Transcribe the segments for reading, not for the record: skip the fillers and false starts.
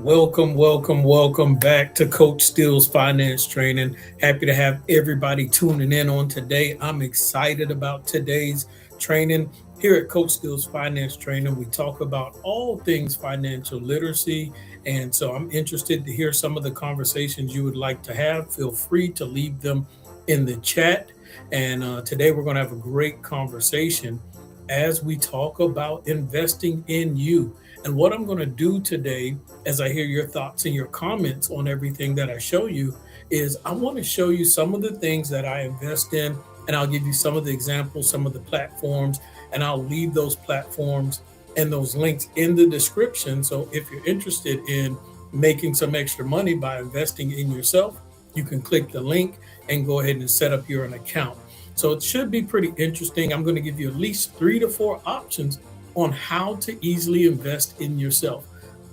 Welcome back to Coach Steele's Finance Training. Happy to have everybody tuning in on today. I'm excited about today's training. Here at Coach Steele's Finance Training, we talk about all things financial literacy. And so I'm interested to hear some of the conversations you would like to have. Feel free to leave them in the chat. And today we're going to have a great conversation as we talk about investing in you. And what I'm going to do today, as I hear your thoughts and your comments on everything that I show you, is I want to show you some of the things that I invest in, and I'll give you some of the examples, some of the platforms, and I'll leave those platforms and those links in the description. So if you're interested in making some extra money by investing in yourself, you can click the link and go ahead and set up your own account. So it should be pretty interesting. I'm going to give you at least 3 to 4 options on how to easily invest in yourself.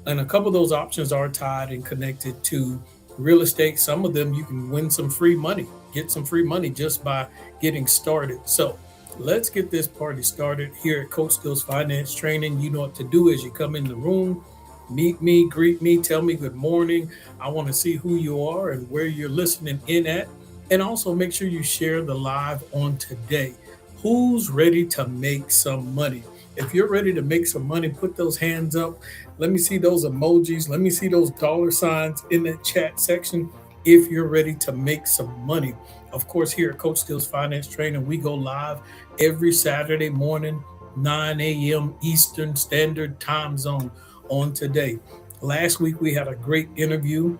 And a couple of those options are tied and connected to real estate. Some of them you can win some free money, get some free money just by getting started. So let's get this party started here at Coach Steele's Finance Training. You know what to do as you come in the room. Meet me, greet me, tell me good morning. I want to see who you are and where you're listening in at. And also make sure you share the live on today. Who's ready to make some money? If you're ready to make some money, put those hands up. Let me see those emojis. Let me see those dollar signs in the chat section if you're ready to make some money. Of course, here at Coach Steele's Finance Training, we go live every Saturday morning, 9 a.m. Eastern Standard Time Zone on today. Last week, we had a great interview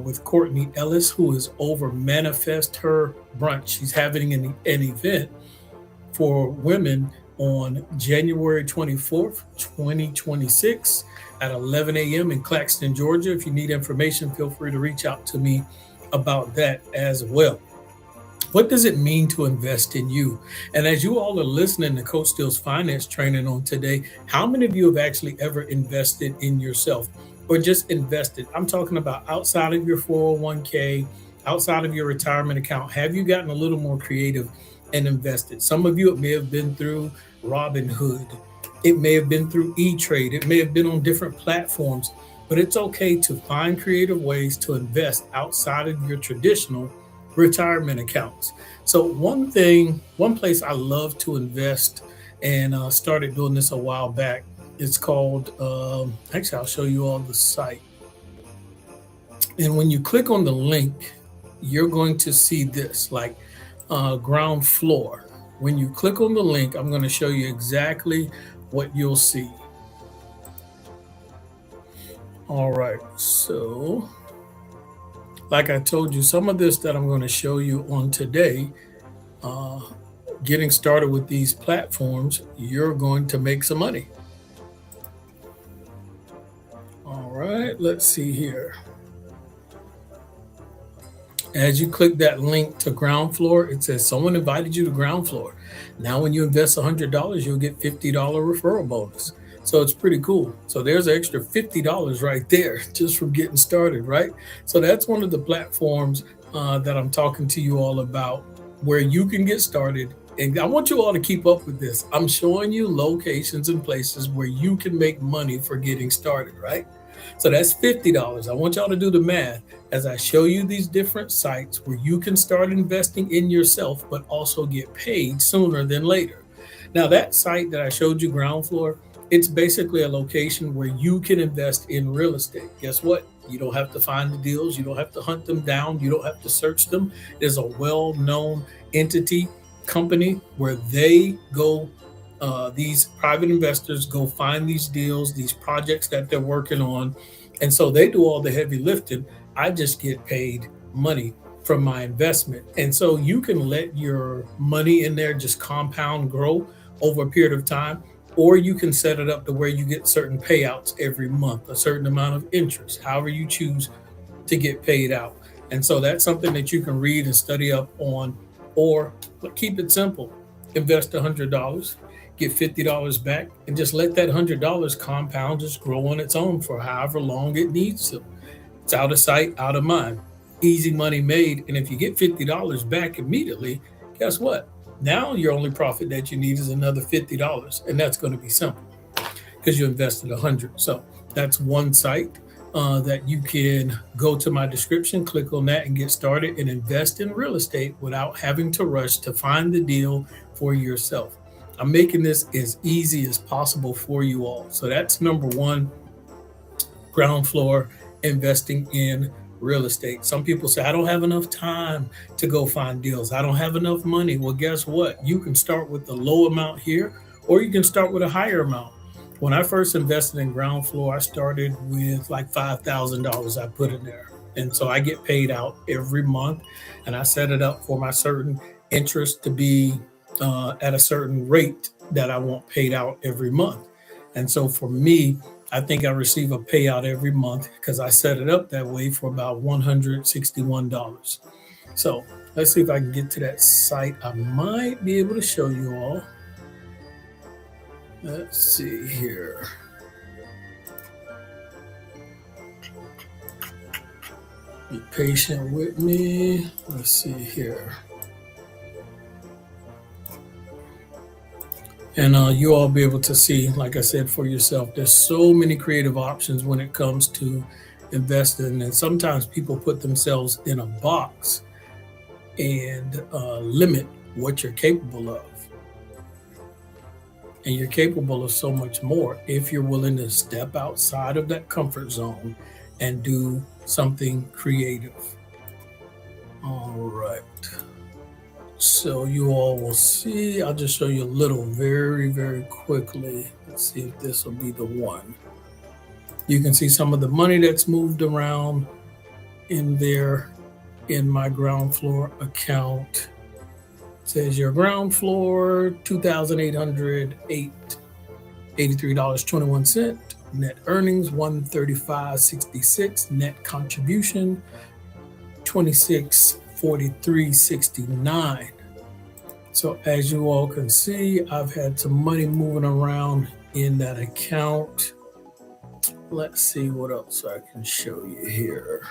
with Courtney Ellis, who is over Manifest Her Brunch. She's having an event for women on January 24th, 2026 at 11 a.m. in Claxton, Georgia. If you need information, feel free to reach out to me about that as well. What does it mean to invest in you? And as you all are listening to Coach Steele's Finance Training on today, how many of you have actually ever invested in yourself or just invested? I'm talking about outside of your 401k, outside of your retirement account. Have you gotten a little more creative and invested? Some of you, it may have been through Robinhood. It may have been through E-Trade. It may have been on different platforms, but it's okay to find creative ways to invest outside of your traditional retirement accounts. So one place I love to invest, and started doing this a while back, it's called, actually I'll show you all the site. And when you click on the link, you're going to see this, like Groundfloor. When you click on the link, I'm going to show you exactly what you'll see. All right, so like I told you, some of this that I'm going to show you on today, getting started with these platforms, you're going to make some money. All right, let's see here. As you click that link to Groundfloor, it says someone invited you to Groundfloor. Now, when you invest $100, you'll get $50 referral bonus. So it's pretty cool. So there's an extra $50 right there just from getting started, right? So that's one of the platforms that I'm talking to you all about, where you can get started. And I want you all to keep up with this. I'm showing you locations and places where you can make money for getting started, right? So that's $50. I want y'all to do the math as I show you these different sites where you can start investing in yourself, but also get paid sooner than later. Now, that site that I showed you, Groundfloor, it's basically a location where you can invest in real estate. Guess what? You don't have to find the deals. You don't have to hunt them down. You don't have to search them. There's a well-known company where they go, these private investors go find these deals, these projects that they're working on. And so they do all the heavy lifting. I just get paid money from my investment. And so you can let your money in there just compound, grow over a period of time, or you can set it up to where you get certain payouts every month, a certain amount of interest, however you choose to get paid out. And so that's something that you can read and study up on, or keep it simple. Invest $100, get $50 back, and just let that $100 compound, just grow on its own for however long it needs to. It's out of sight, out of mind. Easy money made. And if you get $50 back immediately, guess what? Now your only profit that you need is another $50, and that's going to be simple because you invested $100. So that's one site that you can go to my description, click on that, and get started and invest in real estate without having to rush to find the deal for yourself. I'm making this as easy as possible for you all. So that's number one, ground floor investing in real estate. Some people say, I don't have enough time to go find deals. I don't have enough money. Well, guess what? You can start with the low amount here, or you can start with a higher amount. When I first invested in ground floor, I started with like $5,000 I put in there. And so I get paid out every month, and I set it up for my certain interest to be at a certain rate that I want paid out every month. And so for me, I think I receive a payout every month because I set it up that way for about $161. So let's see if I can get to that site. I might be able to show you all. Let's see here. Be patient with me. Let's see here. And you all be able to see, like I said, for yourself, there's so many creative options when it comes to investing. And sometimes people put themselves in a box and limit what you're capable of. And you're capable of so much more if you're willing to step outside of that comfort zone and do something creative. All right. So you all will see, I'll just show you a little very, very quickly. Let's see if this will be the one. You can see some of the money that's moved around in there in my ground floor account. It says your ground floor, $2,883.21. Net earnings, $135.66. Net contribution, $26.43.69. So as you all can see, I've had some money moving around in that account. Let's see what else I can show you here.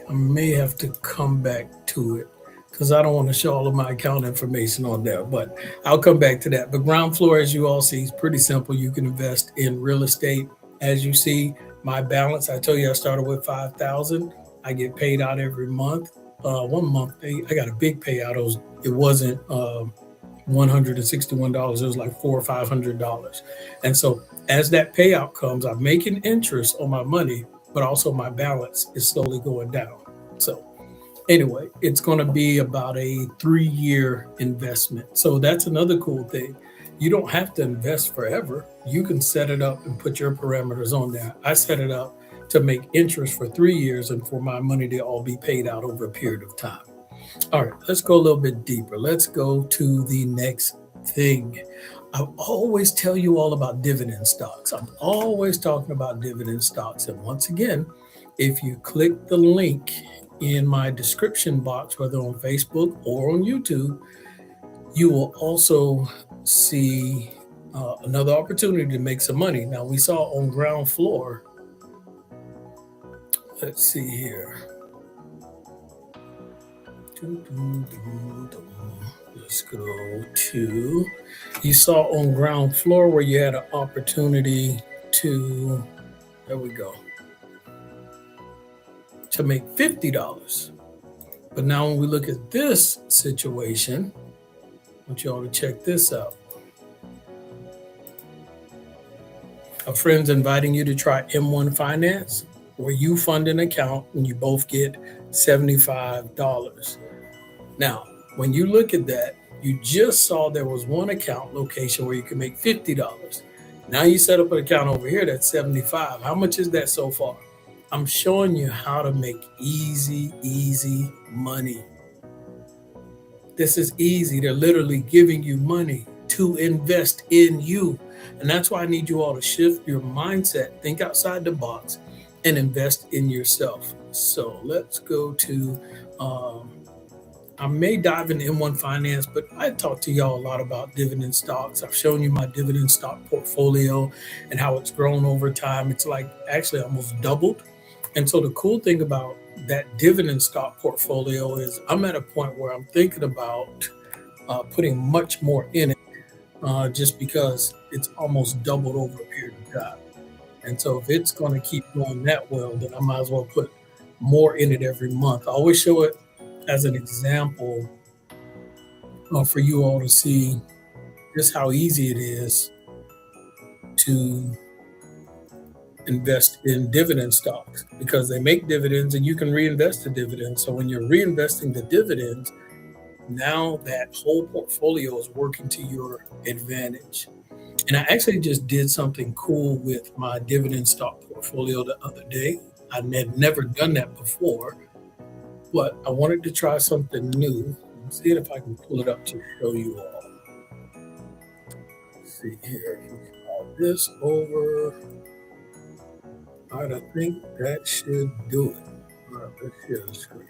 I may have to come back to it because I don't want to show all of my account information on there, but I'll come back to that. But ground floor, as you all see, is pretty simple. You can invest in real estate. As you see, my balance, I told you I started with 5,000. I get paid out every month. One month, I got a big payout. It wasn't $161. It was like $400 or $500. And so as that payout comes, I'm making interest on my money, but also my balance is slowly going down. So anyway, it's going to be about a 3-year investment. So that's another cool thing. You don't have to invest forever. You can set it up and put your parameters on there. I set it up to make interest for 3 years and for my money to all be paid out over a period of time. All right, let's go a little bit deeper. Let's go to the next thing. I always tell you all about dividend stocks. I'm always talking about dividend stocks. And once again, if you click the link in my description box, whether on Facebook or on YouTube, you will also see another opportunity to make some money. Now, we saw on ground floor. Let's see here. Let's go to, you saw on ground floor where you had an opportunity to, there we go, to make $50. But now when we look at this situation, I want you all to check this out. A friend's inviting you to try M1 Finance, where you fund an account and you both get $75. Now, when you look at that, you just saw there was one account location where you can make $50. Now you set up an account over here that's $75. How much is that so far? I'm showing you how to make easy money. This is easy. They're literally giving you money to invest in you. And that's why I need you all to shift your mindset, think outside the box, and invest in yourself. So let's go to, I may dive into M1 Finance, but I talk to y'all a lot about dividend stocks. I've shown you my dividend stock portfolio and how it's grown over time. It's like actually almost doubled. And so the cool thing about that dividend stock portfolio is I'm at a point where I'm thinking about putting much more in it, just because it's almost doubled over a period of time. And so if it's going to keep going that well, then I might as well put more in it every month. I always show it as an example for you all to see just how easy it is to invest in dividend stocks because they make dividends and you can reinvest the dividends. So when you're reinvesting the dividends, now that whole portfolio is working to your advantage. And I actually just did something cool with my dividend stock portfolio the other day. I had never done that before, but I wanted to try something new. Let's see if I can pull it up to show you all. Let's see here. All this over. All right, I think that should do it. All right, let's share the screen.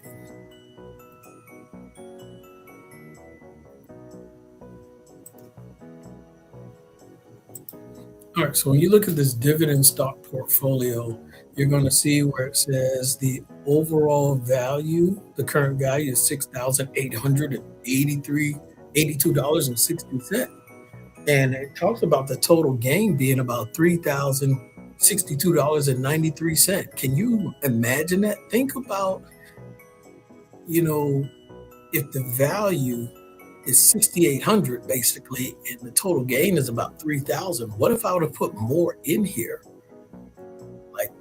All right, so when you look at this dividend stock portfolio, you're going to see where it says the overall value, the current value is $6,882.60. And it talks about the total gain being about $3,062.93. Can you imagine that? Think about, you know, if the value is 6,800 basically, and the total gain is about 3,000. What if I would have put more in here? Like,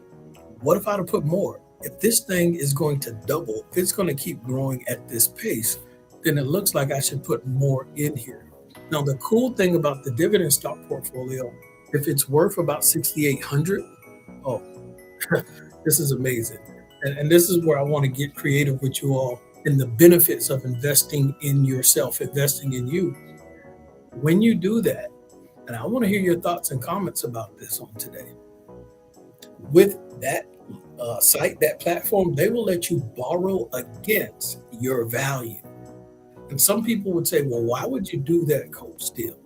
what if I would have put more? If this thing is going to double, if it's going to keep growing at this pace, then it looks like I should put more in here. Now, the cool thing about the dividend stock portfolio, if it's worth about 6,800, oh, this is amazing. And this is where I want to get creative with you all and the benefits of investing in yourself, investing in you. When you do that, and I want to hear your thoughts and comments about this on today. With that site, that platform, they will let you borrow against your value. And some people would say, well, why would you do that, Coach Steele?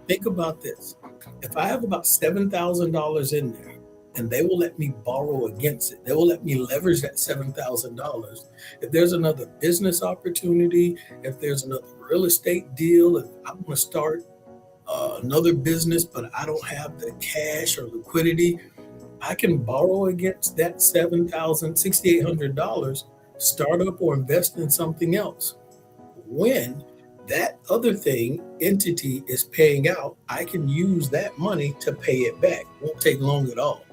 Think about this. If I have about $7,000 in there, and they will let me borrow against it. They will let me leverage that $7,000. If there's another business opportunity, if there's another real estate deal, if I want to start another business, but I don't have the cash or liquidity, I can borrow against that $6,800, start up or invest in something else. When that other entity is paying out, I can use that money to pay it back. It won't take long at all.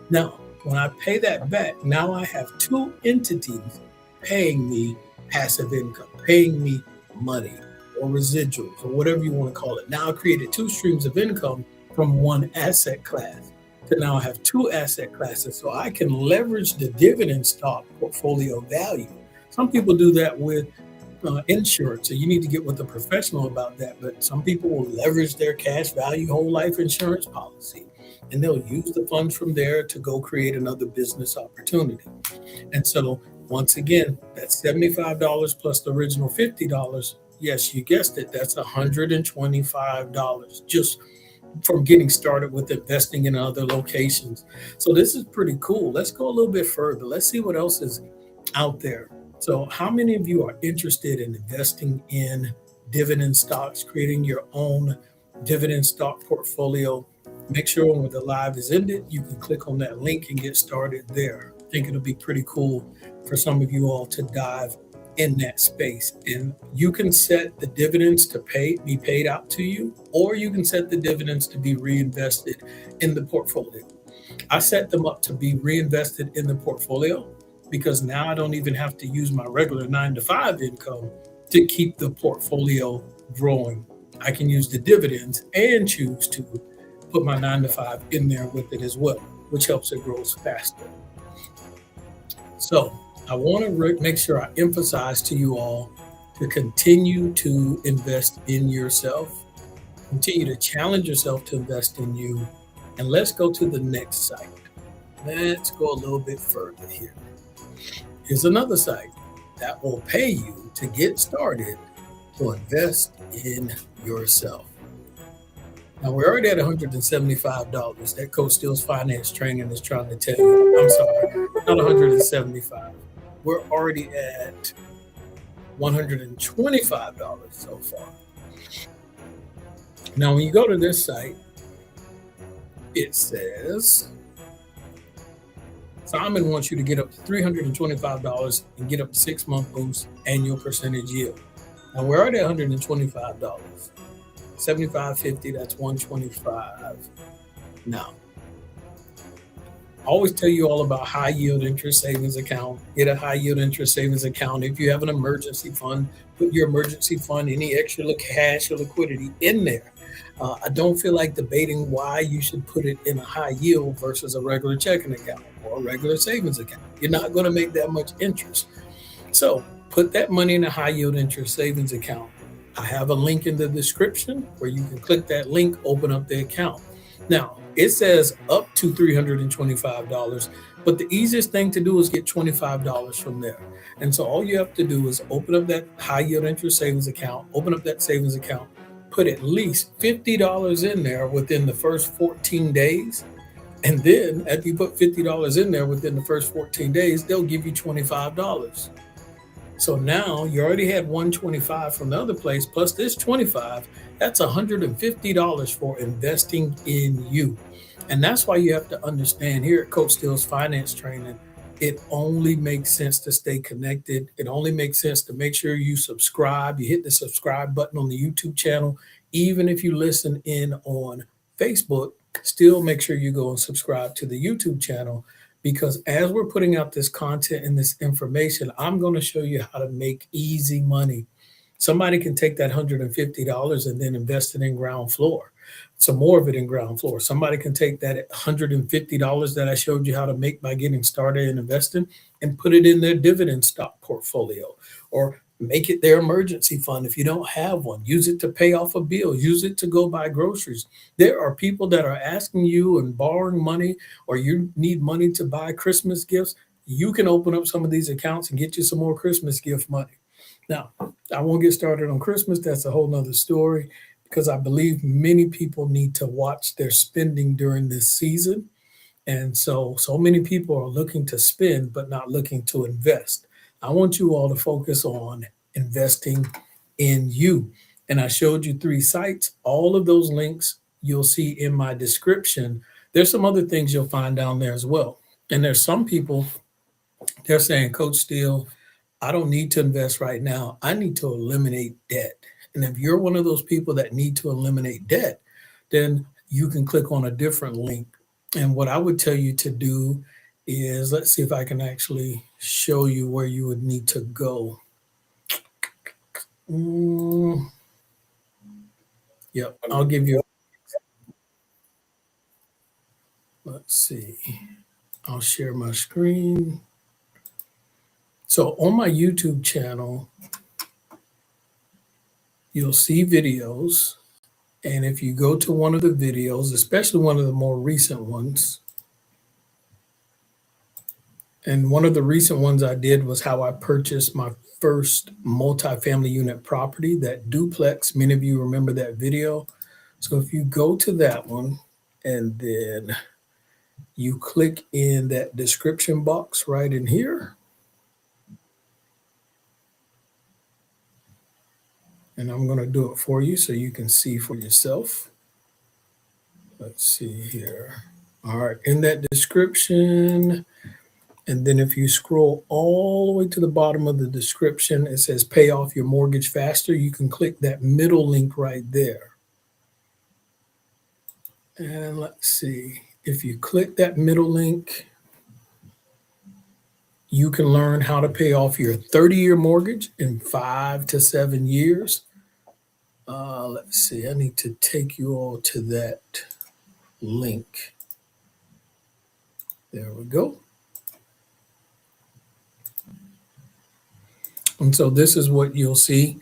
Now, when I pay that back, now I have two entities paying me passive income, paying me money or residuals or whatever you want to call it. Now I created two streams of income from one asset class. So now I have two asset classes, so I can leverage the dividend stock portfolio value. Some people do that with insurance, so you need to get with a professional about that. But some people will leverage their cash value whole life insurance policy, and they'll use the funds from there to go create another business opportunity. And so once again, that's $75 plus the original $50. Yes, you guessed it, that's $125 just from getting started with investing in other locations. So this is pretty cool. Let's go a little bit further. Let's see what else is out there. So how many of you are interested in investing in dividend stocks, creating your own dividend stock portfolio? Make sure when the live is ended, you can click on that link and get started there. I think it'll be pretty cool for some of you all to dive in that space. And you can set the dividends to be paid out to you, or you can set the dividends to be reinvested in the portfolio. I set them up to be reinvested in the portfolio because now I don't even have to use my regular 9-to-5 income to keep the portfolio growing. I can use the dividends and choose to put my 9-to-5 in there with it as well, which helps it grow faster. So I want to make sure I emphasize to you all to continue to invest in yourself, continue to challenge yourself to invest in you. And let's go to the next site. Let's go a little bit further here. Here's another site that will pay you to get started to invest in yourself. Now, we're already at $175 that Coach Steele's finance training is trying to tell you. I'm sorry, not $175. we're already at $125 so far. Now, when you go to this site, it says Simon wants you to get up to $325 and get up to 6-month boost annual percentage yield. Now we're already at $125. 75.50, that's 125. Now, I always tell you all about high yield interest savings account. Get a high yield interest savings account. If you have an emergency fund, put your emergency fund, any extra cash or liquidity in there. I don't feel like debating why you should put it in a high yield versus a regular checking account or a regular savings account. You're not going to make that much interest. So put that money in a high yield interest savings account. I have a link in the description where you can click that link, open up the account. Now, it says up to $325, but the easiest thing to do is get $25 from there. And so all you have to do is open up that high yield interest savings account, open up that savings account, put at least $50 in there within the first 14 days. And then after you put $50 in there within the first 14 days, they'll give you $25. So now you already had 125 from the other place, plus this 25, that's $150 for investing in you. And that's why you have to understand here at Coach Steele's Finance Training, it only makes sense to stay connected. It only makes sense to make sure you subscribe. You hit the subscribe button on the YouTube channel. Even if you listen in on Facebook, still make sure you go and subscribe to the YouTube channel, because as we're putting out this content and this information, I'm going to show you how to make easy money. Somebody can take that $150 and then invest it in Groundfloor, some more of it in Groundfloor. Somebody can take that $150 that I showed you how to make by getting started in investing and put it in their dividend stock portfolio, or make it their emergency fund if you don't have one. Use it to pay off a bill. Use it to go buy groceries. There are people that are asking you and borrowing money, or you need money to buy Christmas gifts. You can open up some of these accounts and get you some more Christmas gift money. Now, I won't get started on Christmas. That's a whole nother story, because I believe many people need to watch their spending during this season. And so many people are looking to spend, but not looking to invest. I want you all to focus on investing in you. And I showed you 3 sites. All of those links you'll see in my description. There's some other things you'll find down there as well. And there's some people, they're saying, Coach Steele, I don't need to invest right now. I need to eliminate debt. And if you're one of those people that need to eliminate debt, then you can click on a different link. And what I would tell you to do is, let's see if I can actually show you where you would need to go. Yep, I'll give you, let's see, I'll share my screen. So on my YouTube channel, you'll see videos. And if you go to one of the videos, especially one of the more recent ones, and one of the recent ones I did was how I purchased my first multifamily unit property, that duplex. Many of you remember that video. So if you go to that one and then you click in that description box right in here, and I'm going to do it for you so you can see for yourself. Let's see here. All right, in that description, and then if you scroll all the way to the bottom of the description, it says pay off your mortgage faster. You can click that middle link right there. And let's see, if you click that middle link, you can learn how to pay off your 30-year mortgage in 5 to 7 years. Let's see, I need to take you all to that link. There we go. And so this is what you'll see.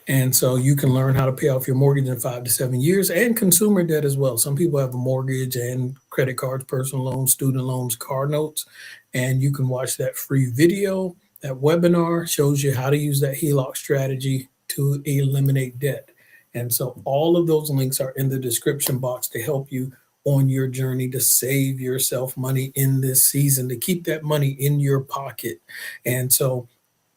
And so you can learn how to pay off your mortgage in 5 to 7 years, and consumer debt as well. Some people have a mortgage and credit cards, personal loans, student loans, car notes, and you can watch that free video. That webinar shows you how to use that HELOC strategy to eliminate debt. And so all of those links are in the description box to help you on your journey to save yourself money in this season, to keep that money in your pocket. And so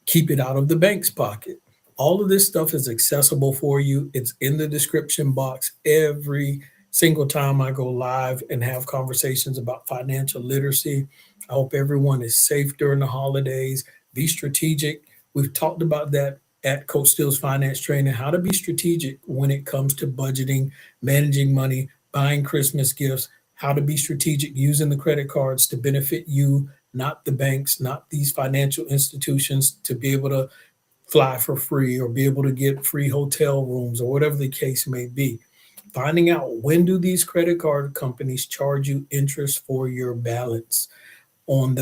keep it out of the bank's pocket. All of this stuff is accessible for you. It's in the description box every single time I go live and have conversations about financial literacy. I hope everyone is safe during the holidays. Be strategic. We've talked about that at Coach Steele's Finance Training, how to be strategic when it comes to budgeting, managing money, buying Christmas gifts, how to be strategic using the credit cards to benefit you, not the banks, not these financial institutions, to be able to fly for free or be able to get free hotel rooms or whatever the case may be. Finding out, when do these credit card companies charge you interest for your balance on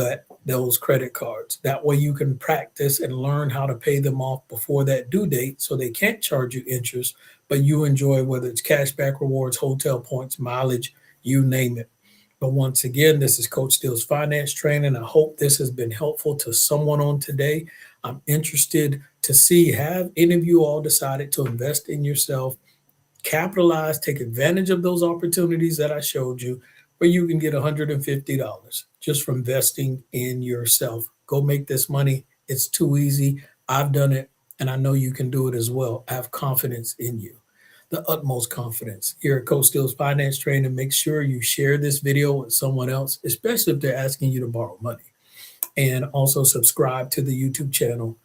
those credit cards? That way you can practice and learn how to pay them off before that due date so they can't charge you interest, but you enjoy, whether it's cashback rewards, hotel points, mileage, you name it. But once again, this is Coach Steele's Finance Training. I hope this has been helpful to someone on today. I'm interested to see, have any of you all decided to invest in yourself, capitalize, take advantage of those opportunities that I showed you, where you can get $150 just from investing in yourself. Go make this money. It's too easy. I've done it, and I know you can do it as well. I have confidence in you, the utmost confidence. Here at Coach Steele's Finance Training, make sure you share this video with someone else, especially if they're asking you to borrow money. And also subscribe to the YouTube channel